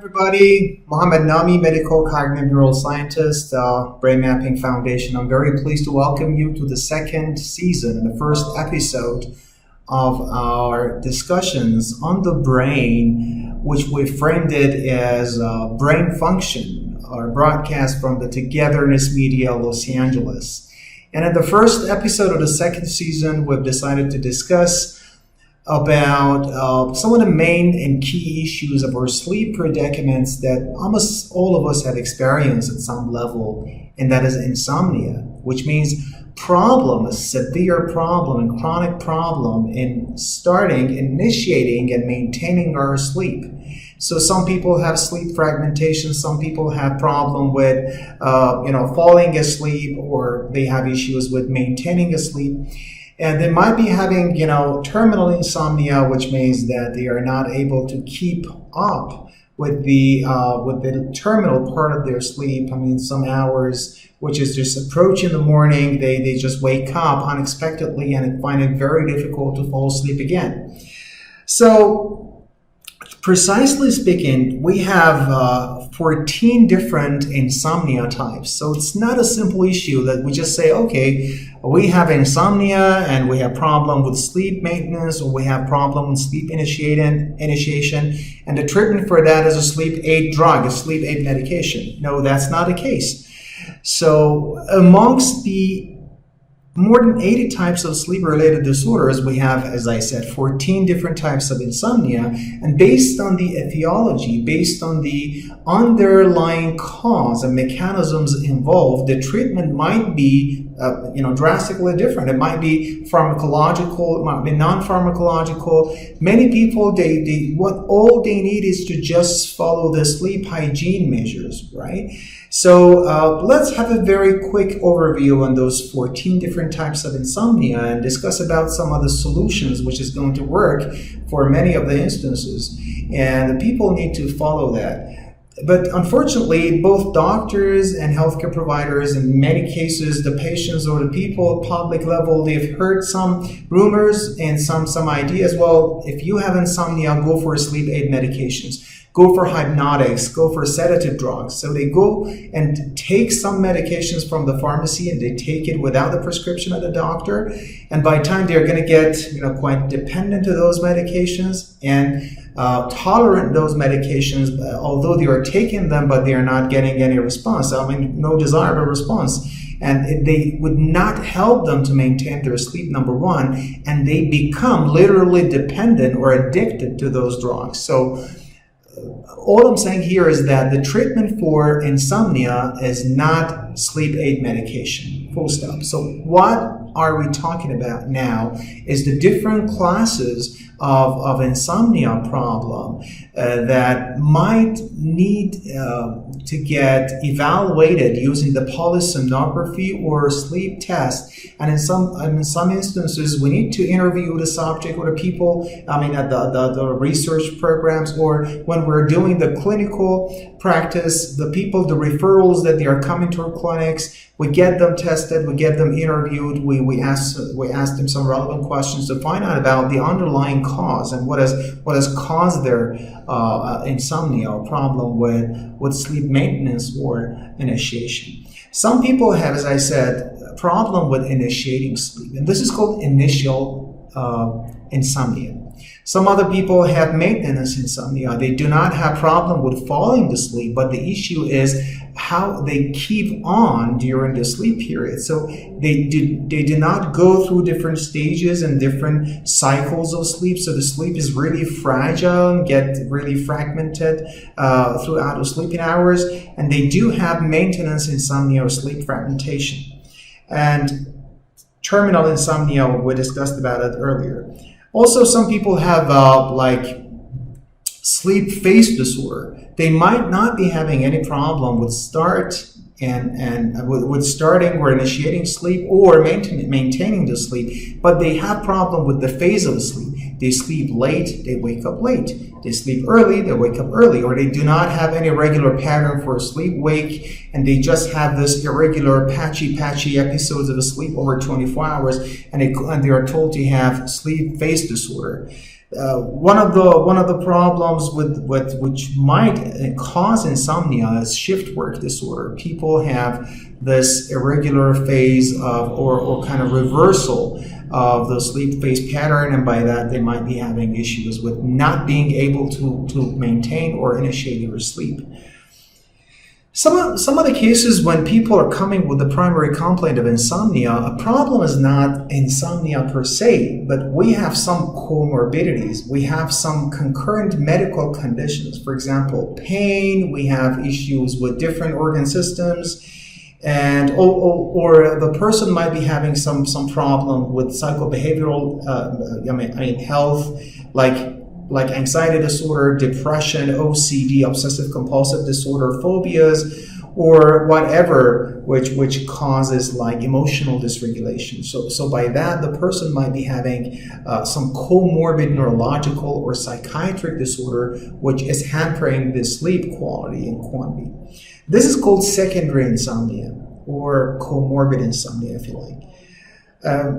Everybody, Mohammad Nami, medical cognitive neuroscientist, Brain Mapping Foundation. I'm very pleased to welcome you to the second season and the first episode of our discussions on the brain, which we framed it as brain function, our broadcast from the Togetherness Media, Los Angeles. And in the first episode of the second season, we've decided to discuss about some of the main and key issues of our sleep predicaments that almost all of us have experienced at some level, and that is insomnia, which means a severe problem and chronic problem in initiating and maintaining our sleep. So some people have sleep fragmentation, some people have problem with falling asleep, or they have issues with maintaining a sleep. And they might be having, terminal insomnia, which means that they are not able to keep up with the terminal part of their sleep. I mean, some hours, which is just approach in the morning, they just wake up unexpectedly and find it very difficult to fall asleep again. So, precisely speaking, we have 14 different insomnia types. So it's not a simple issue that we just say, okay, we have insomnia and we have problem with sleep maintenance, or we have problem with sleep initiation, and the treatment for that is a sleep aid drug, a sleep aid medication. No, that's not the case. So amongst the more than 80 types of sleep-related disorders, we have, as I said, 14 different types of insomnia. And based on the etiology, based on the underlying cause and mechanisms involved, the treatment might be drastically different. It might be pharmacological, it might be non-pharmacological. Many people, all they need is to just follow the sleep hygiene measures, right? So let's have a very quick overview on those 14 different types of insomnia and discuss about some of the solutions which is going to work for many of the instances. And the people need to follow that. But unfortunately, both doctors and healthcare providers, in many cases, the patients or the people at public level, they've heard some rumors and some ideas. Well, if you have insomnia, go for sleep aid medications. Go for hypnotics, go for sedative drugs. So they go and take some medications from the pharmacy and they take it without the prescription of the doctor. And by the time they're going to get quite dependent to those medications and tolerant those medications, although they are taking them, but they are not getting any response. No desirable response. And they would not help them to maintain their sleep, number one, and they become literally dependent or addicted to those drugs. So all I'm saying here is that the treatment for insomnia is not sleep aid medication, full stop. So what are we talking about now is the different classes of insomnia problem that might need to get evaluated using the polysomnography or sleep test. And in some instances, we need to interview the subject or the people, at the research programs, or when we're doing the clinical practice, the people, the referrals that they are coming to our clinics, we get them tested, we get them interviewed, we ask them some relevant questions to find out about the underlying cause and what has caused their insomnia or problem with sleep maintenance or initiation. Some people have, as I said, a problem with initiating sleep, and this is called initial insomnia. Some other people have maintenance insomnia. They do not have problem with falling to sleep, but the issue is how they keep on during the sleep period. So they do not go through different stages and different cycles of sleep. So the sleep is really fragile and get really fragmented throughout the sleeping hours. And they do have maintenance insomnia or sleep fragmentation. And terminal insomnia, we discussed about it earlier. Also, some people have sleep phase disorder. They might not be having any problem with with starting or initiating sleep or maintaining the sleep, but they have problem with the phase of the sleep. They sleep late, they wake up late. They sleep early, they wake up early, or they do not have any regular pattern for sleep-wake, and they just have this irregular patchy episodes of sleep over 24 hours, and they are told to have sleep phase disorder. one of the problems with which might cause insomnia is shift work disorder. People have this irregular phase of or kind of reversal of the sleep phase pattern, and by that they might be having issues with not being able to maintain or initiate their sleep. Some of the cases when people are coming with the primary complaint of insomnia, a problem is not insomnia per se, but we have some comorbidities. We have some concurrent medical conditions. For example, pain, we have issues with different organ systems, and or the person might be having some problem with psychobehavioral health, like anxiety disorder, depression, OCD, obsessive compulsive disorder, phobias, or whatever, which causes like emotional dysregulation. So by that, the person might be having some comorbid neurological or psychiatric disorder, which is hampering the sleep quality and quantity. This is called secondary insomnia or comorbid insomnia, if you like.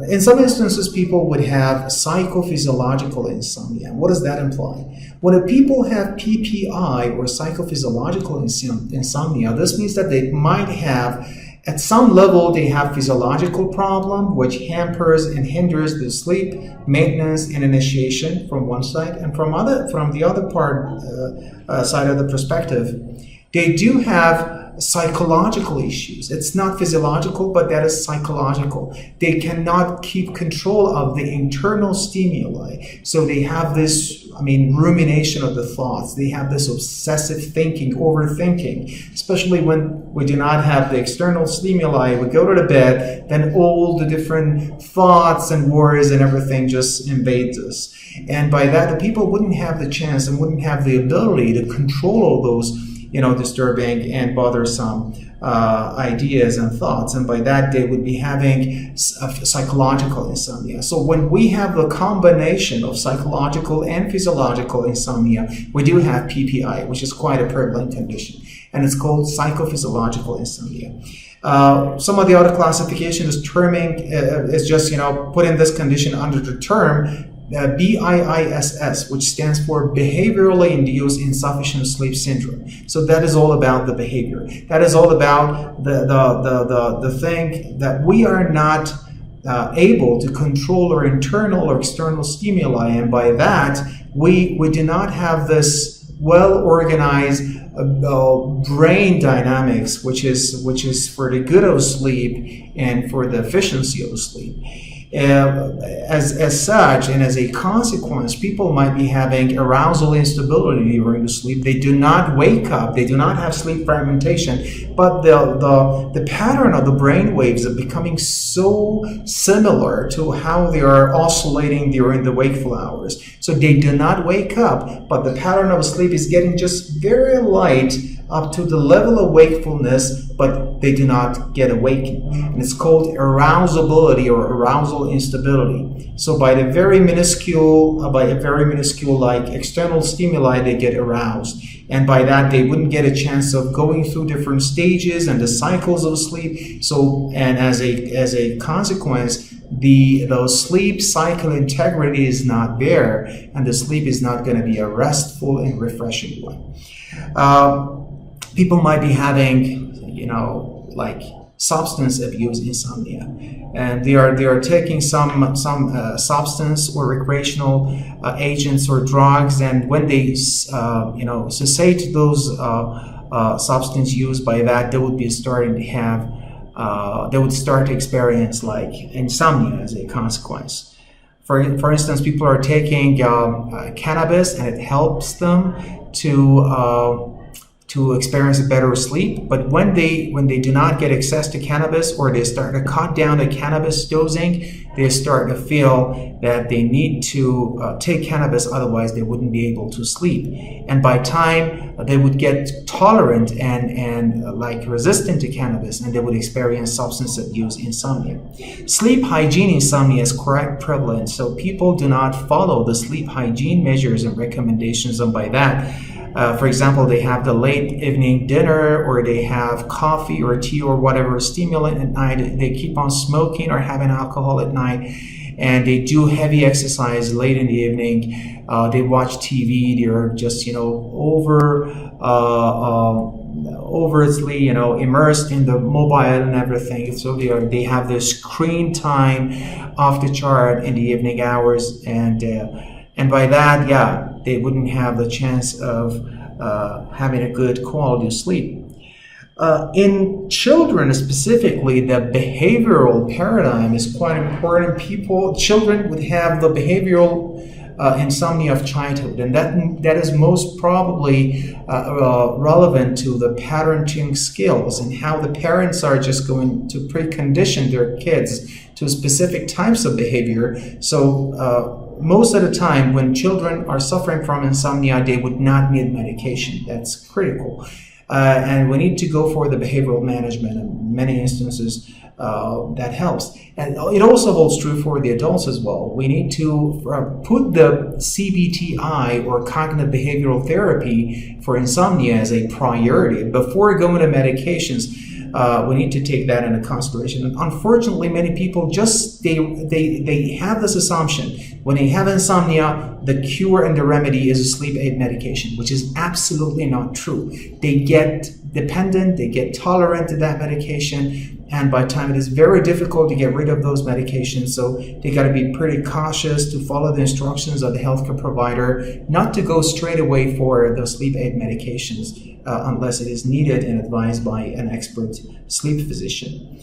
In some instances, people would have psychophysiological insomnia. What does that imply? When people have PPI or psychophysiological insomnia, this means that they might have, at some level, they have physiological problem, which hampers and hinders the sleep maintenance and initiation from one side, and from the other side of the perspective, they do have psychological issues. It's not physiological, but that is psychological. They cannot keep control of the internal stimuli. So they have this, rumination of the thoughts. They have this obsessive thinking, overthinking, especially when we do not have the external stimuli. We go to the bed, then all the different thoughts and worries and everything just invades us. And by that, the people wouldn't have the chance and wouldn't have the ability to control all those disturbing and bothersome ideas and thoughts, and by that they would be having psychological insomnia. So when we have the combination of psychological and physiological insomnia, we do have PPI, which is quite a prevalent condition, and it's called psychophysiological insomnia. Some of the other classification is just putting this condition under the term BIISS, which stands for Behaviorally Induced Insufficient Sleep Syndrome. So that is all about the behavior. That is all about the thing that we are not able to control our internal or external stimuli, and by that we do not have this well-organized brain dynamics, which is for the good of sleep and for the efficiency of sleep. As such, and as a consequence, people might be having arousal instability during the sleep. They do not wake up. They do not have sleep fragmentation, but the pattern of the brain waves are becoming so similar to how they are oscillating during the wakeful hours. So they do not wake up, but the pattern of sleep is getting just very light up to the level of wakefulness, but they do not get awakened. And it's called arousability or arousal instability. So by a very minuscule like external stimuli, they get aroused. And by that, they wouldn't get a chance of going through different stages and the cycles of sleep. So, and as a consequence, the sleep cycle integrity is not there, and the sleep is not going to be a restful and refreshing one. People might be having, like substance abuse insomnia, and they are taking some substance or recreational agents or drugs, and when they cessate those substance use, by that they would be starting to have they would start to experience like insomnia as a consequence. For instance, people are taking cannabis, and it helps them to experience a better sleep. But when they do not get access to cannabis, or they start to cut down the cannabis dosing, they start to feel that they need to take cannabis, otherwise they wouldn't be able to sleep. And by time they would get tolerant and like resistant to cannabis, and they would experience substance abuse insomnia. Sleep hygiene insomnia is quite prevalent, so people do not follow the sleep hygiene measures and recommendations, and by that, for example, they have the late evening dinner, or they have coffee or tea or whatever stimulant at night. They keep on smoking or having alcohol at night. and they do heavy exercise late in the evening. They watch TV. They're just overtly immersed in the mobile and everything. So they have their screen time off the chart in the evening hours, and by that, they wouldn't have the chance of having a good quality of sleep. In children specifically, the behavioral paradigm is quite important. Children would have the behavioral insomnia of childhood, and that is most probably relevant to the parenting skills and how the parents are just going to precondition their kids to specific types of behavior. So most of the time when children are suffering from insomnia, they would not need medication. That's critical. And we need to go for the behavioral management. In many instances, that helps. And it also holds true for the adults as well. We need to put the CBTI, or cognitive behavioral therapy for insomnia, as a priority. Before going to medications, we need to take that into consideration. And unfortunately, many people they have this assumption: when they have insomnia, the cure and the remedy is a sleep aid medication, which is absolutely not true. They get dependent, they get tolerant to that medication, and by the time it is very difficult to get rid of those medications. So they got to be pretty cautious to follow the instructions of the healthcare provider, not to go straight away for the sleep aid medications unless it is needed and advised by an expert sleep physician.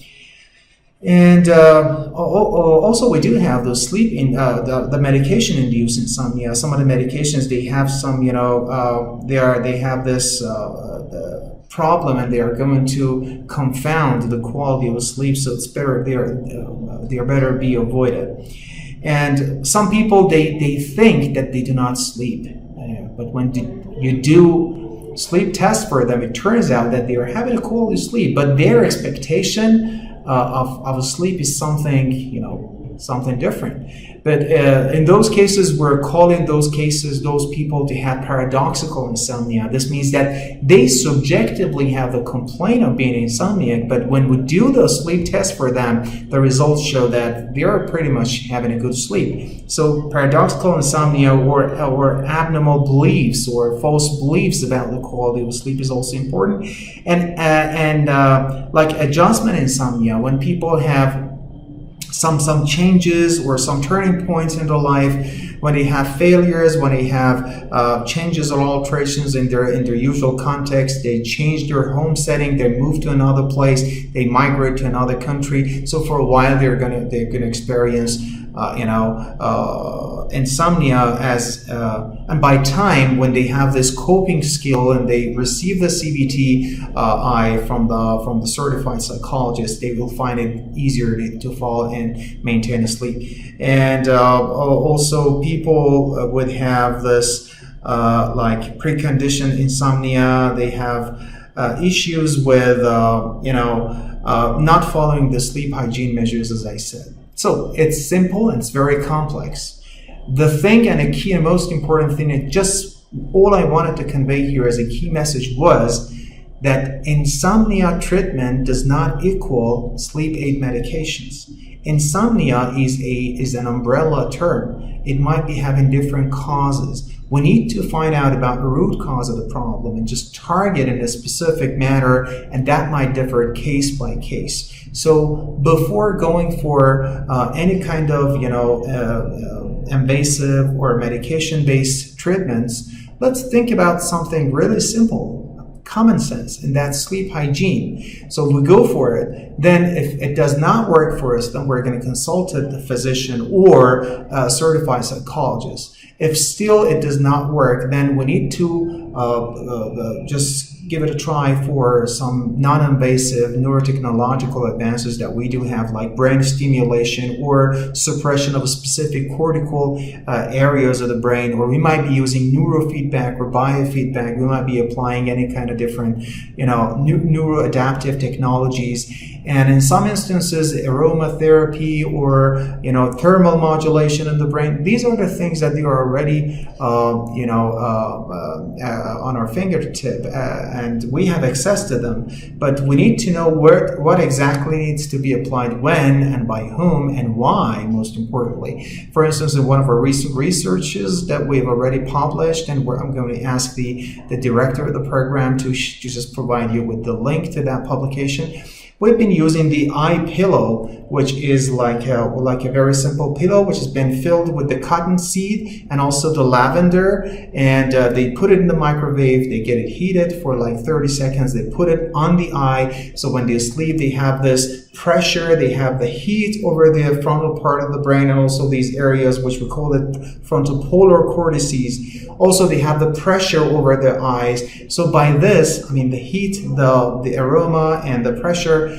And also, we do have those the medication-induced insomnia. Some of the medications, they have some, they have this problem, and they are going to confound the quality of sleep. So it's better they are better be avoided. And some people they think that they do not sleep, but when you do sleep tests for them, it turns out that they are having a quality sleep, but their expectation of sleep is something different. But in those cases, we're calling those people to have paradoxical insomnia. This means that they subjectively have the complaint of being insomniac, but when we do the sleep test for them, the results show that they are pretty much having a good sleep. So paradoxical insomnia, or abnormal beliefs or false beliefs about the quality of sleep, is also important. And like adjustment insomnia, when people have some changes or some turning points in their life, when they have failures, when they have changes or alterations in their usual context, they change their home setting, they move to another place, they migrate to another country. So for a while, they're gonna experience insomnia and by time when they have this coping skill and they receive the CBT from the certified psychologist, they will find it easier to fall and maintain a sleep. And also people would have this like preconditioned insomnia. They have issues with not following the sleep hygiene measures, as I said. So it's simple and it's very complex. The thing and the key and most important thing, and just all I wanted to convey here as a key message, was that insomnia treatment does not equal sleep aid medications. Insomnia is an umbrella term. It might be having different causes. We need to find out about the root cause of the problem and just target in a specific manner, and that might differ case by case. So before going for any kind of invasive or medication-based treatments, let's think about something really simple, common sense, and that's sleep hygiene. So if we go for it, then if it does not work for us, then we're going to consult a physician or a certified psychologist. If still it does not work, then we need to just give it a try for some non-invasive neurotechnological advances that we do have, like brain stimulation or suppression of specific cortical areas of the brain, or we might be using neurofeedback or biofeedback. We might be applying any kind of different, neuroadaptive technologies. And in some instances, aromatherapy or, thermal modulation in the brain. These are the things that they are already, on our fingertip and we have access to them, but we need to know what exactly needs to be applied when and by whom and why, most importantly. For instance, in one of our recent researches that we've already published, and where I'm going to ask the director of the program to just provide you with the link to that publication. We've been using the eye pillow, which is like a very simple pillow, which has been filled with the cotton seed and also the lavender. And they put it in the microwave. They get it heated for like 30 seconds. They put it on the eye. So when they sleep, they have this pressure. They have the heat over the frontal part of the brain and also these areas, which we call it frontal polar cortices. Also, they have the pressure over the eyes. So by this, I mean the heat, the aroma, and the pressure,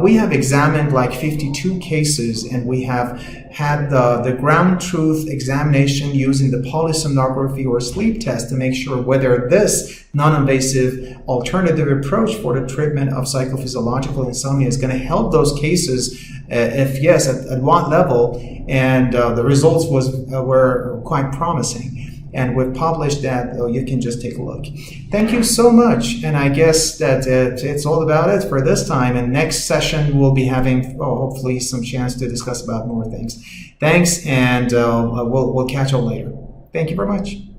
we have examined like 52 cases, and we have had the ground truth examination using the polysomnography or sleep test to make sure whether this non-invasive alternative approach for the treatment of psychophysiological insomnia is going to help those cases. If yes, at what level? And the results were quite promising. And we've published that. You can just take a look. Thank you so much. And I guess that it's all about it for this time. And next session, we'll be having hopefully some chance to discuss about more things. Thanks, and we'll catch you later. Thank you very much.